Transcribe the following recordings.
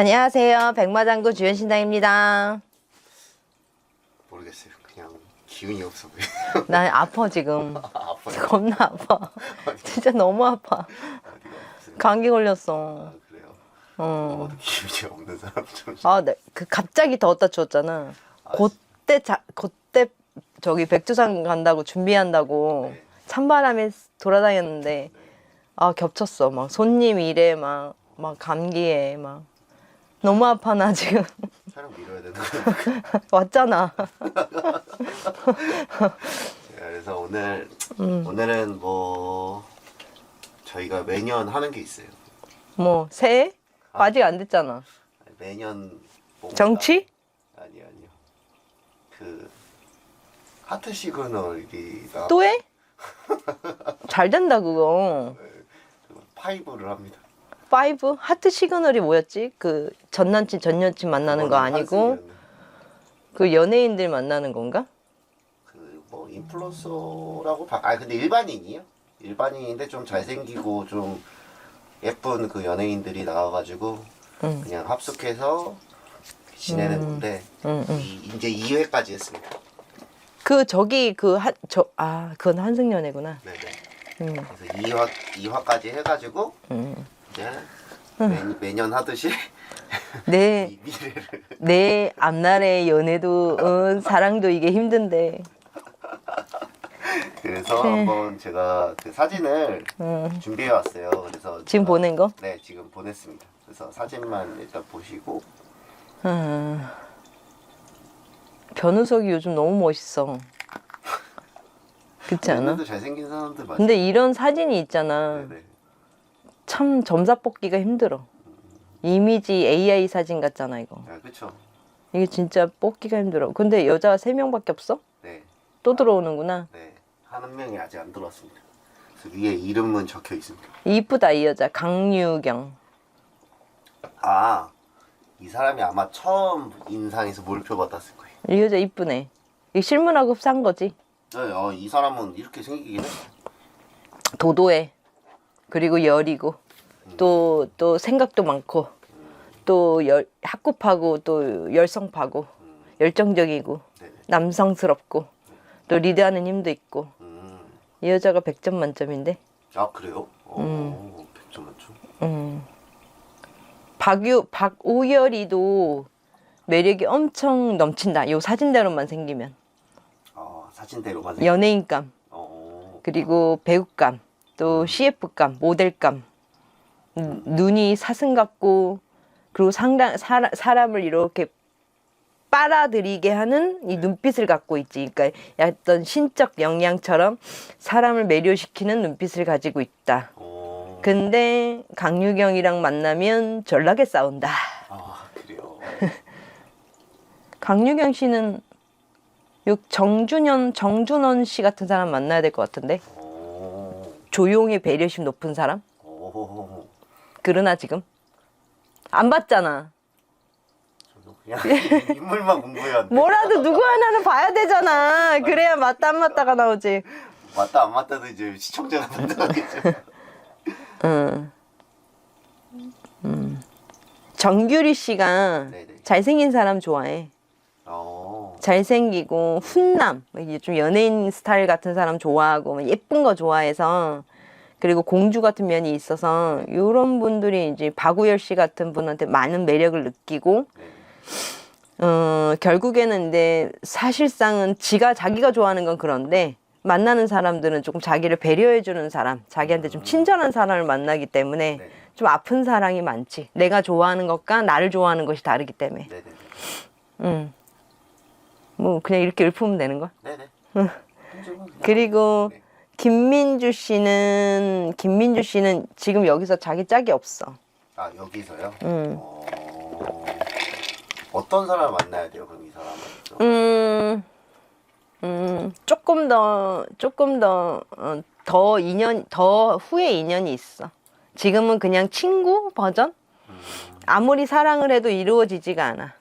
안녕하세요. 백마장구 주연신당입니다. 모르겠어요. 그냥 기운이 없어 보여요. 나 아파 지금. 아파요. 겁나 아파. 진짜 너무 아파. 어디가 무슨 감기 걸렸어. 그래요? 어. 아무도 기운이 없는 사람처럼. 아, 네. 그 갑자기 더웠다 추웠잖아. 그때 저기 백두산 간다고 준비한다고 네. 찬바람에 돌아다녔는데 아 겹쳤어. 막 손님 일에 막 감기에 막 너무 아파 나 지금. 촬영 미뤄야 되는 거예요. 왔잖아. 그래서 오늘은 뭐 저희가 매년 하는 게 있어요. 뭐 새해? 아직 안 됐잖아. 매년 뭔가- 정치? 아니요. 그 하트 시그널이가 또 해? 잘 된다 그거. 파이브를 합니다. 파이브? 하트 시그널이 뭐였지? 그 전 여친 만나는 거 그거는 아니고 한승이었는데 그 연예인들 만나는 건가? 그 뭐 인플루언서라고 근데 일반인이요. 일반인인데 좀 잘생기고 좀 예쁜 그 연예인들이 나와가지고 응. 그냥 합숙해서 지내는 건데 응. 이제 2회까지 했습니다. 그 저기 그건 한승연애구나. 네네. 응. 그래서 2화까지 해가지고 응. 이제 매년 하듯이 내 미래를 내 앞날의 연애도 사랑도 이게 힘든데. 그래서 그래. 한번 제가 그 사진을 응. 준비해 왔어요. 그래서 지금 제가- 보낸 거? 네, 지금 보냈습니다. 그래서 사진만 일단 보시고 변우석이 요즘 너무 멋있어. 그렇지 않아? 오늘도 잘생긴 사람들 많아요. 근데 이런 사진이 있잖아. 네네. 참 점사 뽑기가 힘들어. 이미지 AI 사진 같잖아 이거. 아, 그쵸. 이게 진짜 뽑기가 힘들어. 근데 여자가 3명밖에 없어? 네, 또 들어오는구나. 네. 한 명이 아직 안 들어왔습니다. 그래서 위에 이름은 적혀 있습니다. 이쁘다 이 여자. 강유경. 아, 이 사람이 아마 처음 인상에서 몰표 받았을 거예요. 이 여자 이쁘네. 이 실문하고 산 거지. 네, 이 사람은 이렇게 생기긴 했어요. 도도해. 그리고 여리고. 또 생각도 많고. 또 학구파고 또 열성파고. 열정적이고. 네네. 남성스럽고. 또 리드하는 힘도 있고. 이 여자가 100점 만점인데. 아, 그래요? 100점 만점. 박오열이도 매력이 엄청 넘친다. 요 사진대로만 생기면. 사진대로만 생긴. 연예인감, 어, 그리고 배우감, 또 CF감, 모델감. 눈이 사슴 같고, 그리고 사람을 이렇게 빨아들이게 하는 이 눈빛을 갖고 있지. 그러니까 어떤 신적 영향처럼 사람을 매료시키는 눈빛을 가지고 있다. 근데 강유경이랑 만나면 전락에 싸운다. 그래요. 강유경 씨는 정준원 씨 같은 사람 만나야 될 것 같은데. 조용히 배려심 높은 사람? 그러나 지금? 안 봤잖아. 저도 그냥 인물만 공부해야 돼. 뭐라도 누구 하나는 봐야 되잖아. 그래야 맞다 안 맞다가 나오지. 맞다 안 맞다도 이제 시청자가 판단하겠죠. 정규리 씨가 네네. 잘생긴 사람 좋아해. 잘생기고 훈남, 이게 좀 연예인 스타일 같은 사람 좋아하고 예쁜 거 좋아해서, 그리고 공주 같은 면이 있어서 이런 분들이 이제 박우열 씨 같은 분한테 많은 매력을 느끼고, 결국에는 근데 사실상은 자기가 좋아하는 건 그런데 만나는 사람들은 조금 자기를 배려해주는 사람, 자기한테 좀 친절한 사람을 만나기 때문에 네. 좀 아픈 사랑이 많지. 내가 좋아하는 것과 나를 좋아하는 것이 다르기 때문에. 네네. 뭐 그냥 이렇게 읊으면 되는 거야. 네네. 그리고 네. 김민주 씨는 지금 여기서 자기 짝이 없어. 여기서요? 어떤 사람을 만나야 돼요? 그럼 이 사람은? 조금 더 후에 인연이 있어. 지금은 그냥 친구 버전? 아무리 사랑을 해도 이루어지지가 않아.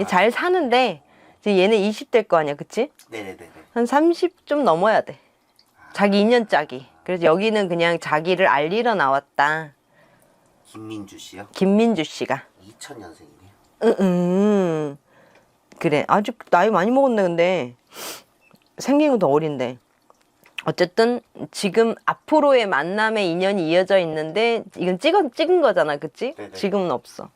잘 사는데 지금 얘는 20대일 거 아니야, 그치? 네네네. 한 30 좀 넘어야 돼. 자기 인연짝이. 그래서 여기는 그냥 자기를 알리러 나왔다. 김민주 씨요? 김민주 씨가. 2000년생이네요. 그래. 아직 나이 많이 먹었네, 근데. 생긴 건 더 어린데. 어쨌든 지금 앞으로의 만남의 인연이 이어져 있는데 이건 찍은 거잖아, 그치? 네네. 지금은 없어.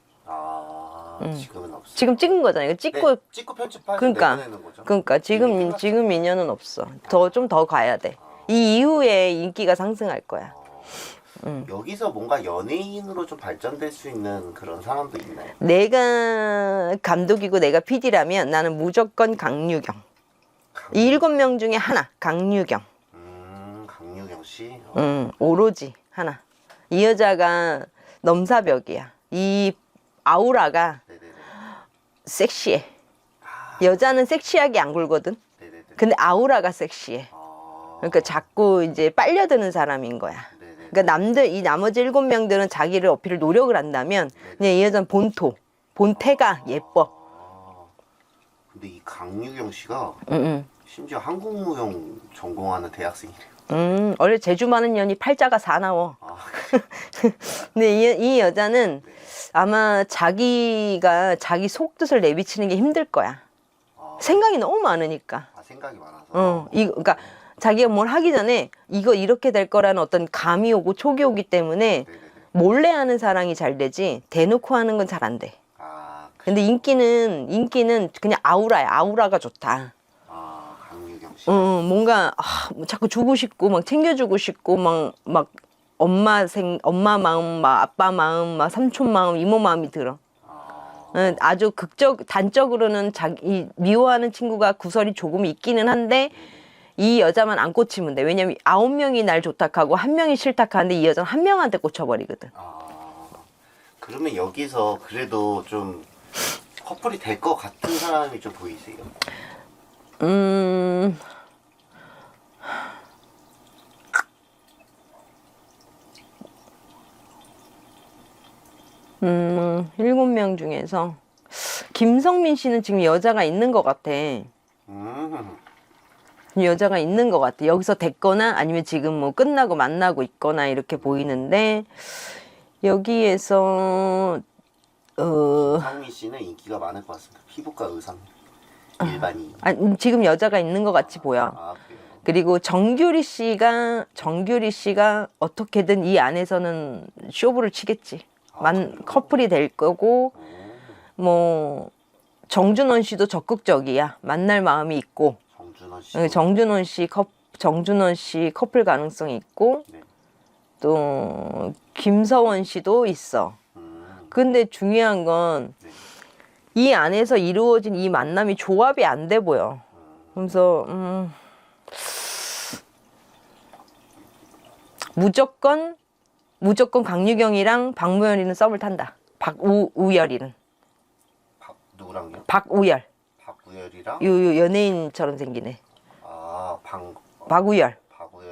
지금은 없어. 지금 찍은 거잖아. 이거 찍고 찍고 편집하고 그러니까 내보내는 거죠. 그러니까 지금 인연은 없어. 좀 더 가야 돼. 이 이후에 인기가 상승할 거야. 여기서 뭔가 연예인으로 좀 발전될 수 있는 그런 사람도 있나요? 내가 감독이고 내가 PD라면 나는 무조건 강유경. 이 7명 중에 하나, 강유경. 강유경 씨. 오로지 하나. 이 여자가 넘사벽이야. 이 아우라가 네네네. 섹시해. 여자는 섹시하게 안 굴거든. 네네네. 근데 아우라가 섹시해. 그러니까 자꾸 이제 빨려드는 사람인 거야. 네네. 그러니까 이 나머지 7명들은 자기를 어필을 노력을 한다면 그냥 이 여자는 본태가 예뻐. 근데 이 강유경 씨가 응. 심지어 한국무용 전공하는 대학생이래요. 원래 제주 많은 년이 팔자가 사나워. 근데 이 여자는 아마 자기가 자기 속뜻을 내비치는 게 힘들 거야. 생각이 너무 많으니까. 생각이 많아서. 그러니까 자기가 뭘 하기 전에 이거 이렇게 될 거라는 어떤 감이 오고 촉이 오기 때문에 네네네. 몰래 하는 사랑이 잘 되지 대놓고 하는 건 잘 안 돼. 근데 인기는 그냥 아우라야. 아우라가 좋다. 강유경 씨. 뭔가 뭐 자꾸 주고 싶고 막 챙겨주고 싶고 막 엄마 마음, 막 아빠 마음, 막 삼촌 마음, 이모 마음이 들어. 아주 단적으로는 자기 미워하는 친구가 구설이 조금 있기는 한데 이 여자만 안 꽂히면 돼. 왜냐면 9명이 날 좋다하고 1명이 싫다하는데 이 여자는 1명한테 꽂혀버리거든. 그러면 여기서 그래도 좀 커플이 될 것 같은 사람이 좀 보이세요? 일곱 명 중에서 김성민 씨는 지금 여자가 있는 것 같아. 여자가 있는 것 같아. 여기서 됐거나 아니면 지금 뭐 끝나고 만나고 있거나 이렇게 보이는데 여기에서 김성민 씨는 인기가 많을 것 같습니다. 피부과 의상 일반인. 지금 여자가 있는 것 같이 보여. 그래요? 그리고 정규리 씨가 어떻게든 이 안에서는 쇼부를 치겠지. 커플이 될 거고 뭐 정준원 씨도 적극적이야. 만날 마음이 있고. 정준원 씨 커플 가능성이 있고. 네. 또 김서원 씨도 있어. 근데 중요한 건 이 안에서 이루어진 이 만남이 조합이 안 돼 보여. 그래서 무조건 강유경이랑 박무열이는 썸을 탄다. 우열이는. 누구랑요? 박우열. 박우열이랑? 요 연예인처럼 생기네. 박우열.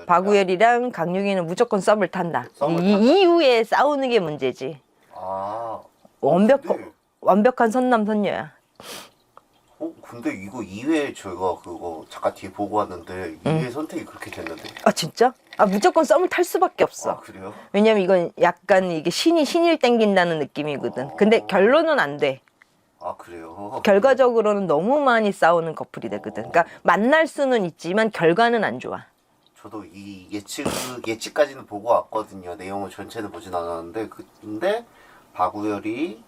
박우열이랑 강유경이는 무조건 썸을 탄다. 이후에 싸우는 게 문제지. 완벽한 선남선녀야. 근데 이거 2회 저희가 그거 잠깐 뒤에 보고 왔는데 2회 선택이 그렇게 됐는데. 진짜? 무조건 썸을 탈 수밖에 없어. 그래요? 왜냐면 이건 약간 이게 신일 땡긴다는 느낌이거든. 근데 결론은 안 돼. 그래요? 결과적으로는 너무 많이 싸우는 커플이 되거든. 그러니까 만날 수는 있지만 결과는 안 좋아. 저도 이 예측까지는 보고 왔거든요. 내용을 전체는 보진 않았는데 근데 박우열이랑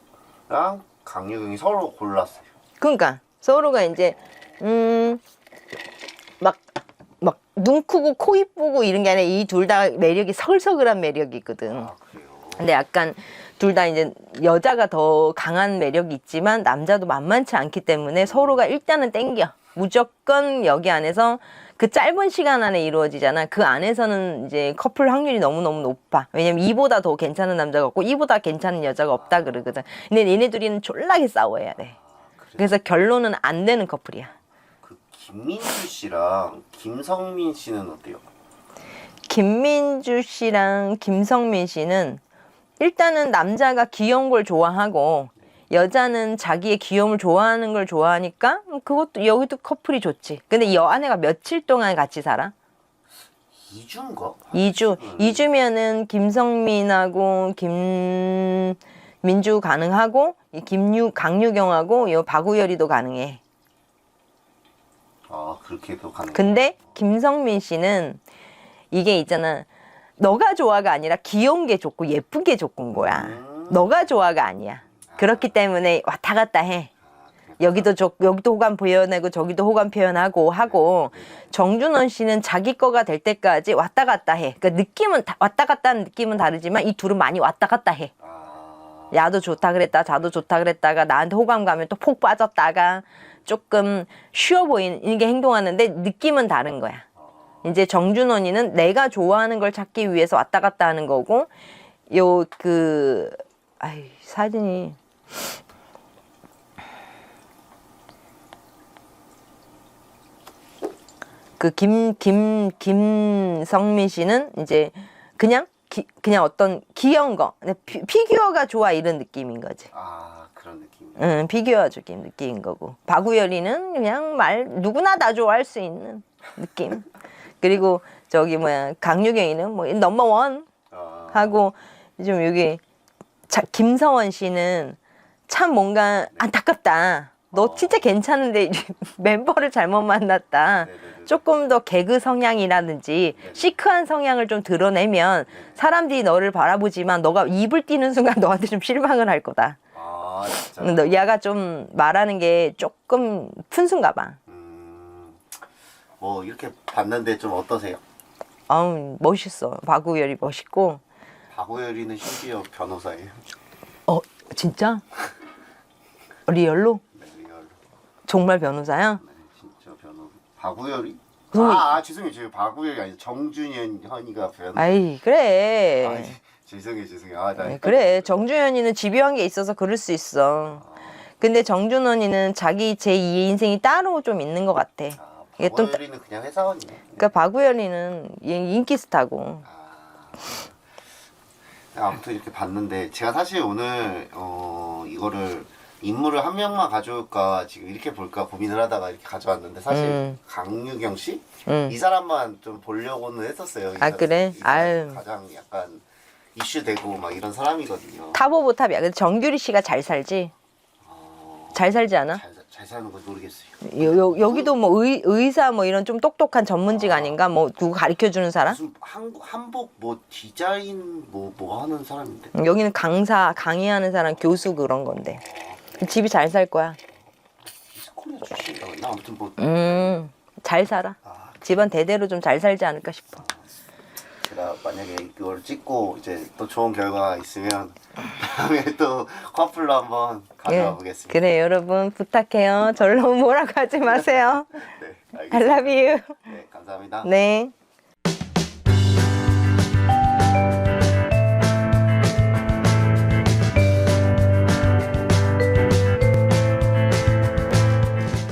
강유경이 서로 골랐어요. 그러니까 서로가 이제 막 눈 크고 코 이쁘고 이런 게 아니라 이 둘 다 매력이 서글서글한 매력이 있거든. 그래요? 근데 약간 둘 다 이제 여자가 더 강한 매력이 있지만 남자도 만만치 않기 때문에 서로가 일단은 땡겨. 무조건 여기 안에서 그 짧은 시간 안에 이루어지잖아. 그 안에서는 이제 커플 확률이 너무너무 높아. 왜냐면 이보다 더 괜찮은 남자가 없고 이보다 괜찮은 여자가 없다 그러거든. 근데 얘네 둘이는 졸라게 싸워야 돼. 그래서 결론은 안 되는 커플이야. 그 김민주 씨랑 김성민 씨는 어때요? 김민주 씨랑 김성민 씨는 일단은 남자가 귀여운 걸 좋아하고 여자는 자기의 귀여움을 좋아하는 걸 좋아하니까 여기도 커플이 좋지. 근데 이 아내가 며칠 동안 같이 살아? 2주인가? 2주면은 김성민하고 김민주 가능하고 이 강유경하고 이 박우열이도 가능해. 아, 그렇게도 가능. 근데 김성민 씨는 이게 있잖아. 너가 좋아가 아니라 귀여운 게 좋고 예쁜 게 좋은 거야. 너가 좋아가 아니야. 그렇기 때문에 왔다 갔다 해. 여기도 호감 표현하고 저기도 호감 표현하고 하고, 정준원 씨는 자기 거가 될 때까지 왔다 갔다 해. 그러니까 느낌은 왔다 갔다 하는 느낌은 다르지만 이 둘은 많이 왔다 갔다 해. 야도 좋다 그랬다 자도 좋다 그랬다가 나한테 호감 가면 또 폭 빠졌다가 조금 쉬워 보이는 게 행동하는데 느낌은 다른 거야. 이제 정준원이는 내가 좋아하는 걸 찾기 위해서 왔다 갔다 하는 거고, 사진이 김성민 씨는 이제 그냥 어떤 귀여운 거, 피규어가 좋아 이런 느낌인 거지. 아, 그런 느낌. 응, 피규어 느낌인 거고. 박우열이는 그냥 누구나 다 좋아할 수 있는 느낌. 그리고 강유경이는 뭐 넘버원 하고, 좀 여기 김서원 씨는 참 뭔가 안타깝다. 너 진짜 괜찮은데 멤버를 잘못 만났다. 조금 더 개그 성향이라든지 시크한 성향을 좀 드러내면 사람들이 너를 바라보지만 너가 입을 띄는 순간 너한테 좀 실망을 할 거다. 아, 진짜. 얘가 좀 말하는 게 조금 푼순가 봐. 뭐 이렇게 봤는데 좀 어떠세요? 멋있어. 박우열이 멋있고. 박우열이는 심지어 변호사예요. 진짜? 리얼로? 네, 리얼로. 정말 변호사야? 네, 진짜 변호사. 박우열이? 그럼- 죄송해요. 지금 박우열이 아니라 정준현이가 변호사. 아이, 그래. 죄송해요. 나 그래. 정준현이는 집요한 게 있어서 그럴 수 있어. 근데 정준원이는 자기 제2의 인생이 따로 좀 있는 것 같아. 이게 또 박우열이는 그냥 회사원이네. 그러니까 박우열이는 인기 스타고. 아무튼 이렇게 봤는데 제가 사실 오늘 이거를 인물을 한 명만 가져올까 지금 이렇게 볼까 고민을 하다가 이렇게 가져왔는데 사실 강유경 씨? 이 사람만 좀 보려고는 했었어요. 그래? 이 사람 아유. 가장 약간 이슈되고 막 이런 사람이거든요. 탑 오브 탑이야. 근데 정규리 씨가 잘 살지? 잘 살지 않아? 잘 사는 건 모르겠어요. 여기도 뭐 의사 뭐 이런 좀 똑똑한 전문직 아닌가? 뭐 누구 가르쳐 주는 사람? 무슨 한복 뭐 디자인 뭐 하는 사람인데. 여기는 강의하는 사람, 교수 그런 건데. 집이 잘 살 거야. 미스코리아 출신이라고 했나? 아무튼 뭐 잘 살아. 집안 대대로 좀 잘 살지 않을까 싶어. 제가 만약에 이걸 찍고 이제 또 좋은 결과가 있으면 다음에 또 커플로 한번 가져와 보겠습니다. 그래, 여러분 부탁해요. 저를 너무 뭐라고 하지 마세요. 네, I 알겠습니다. love you. 네, 감사합니다. 네.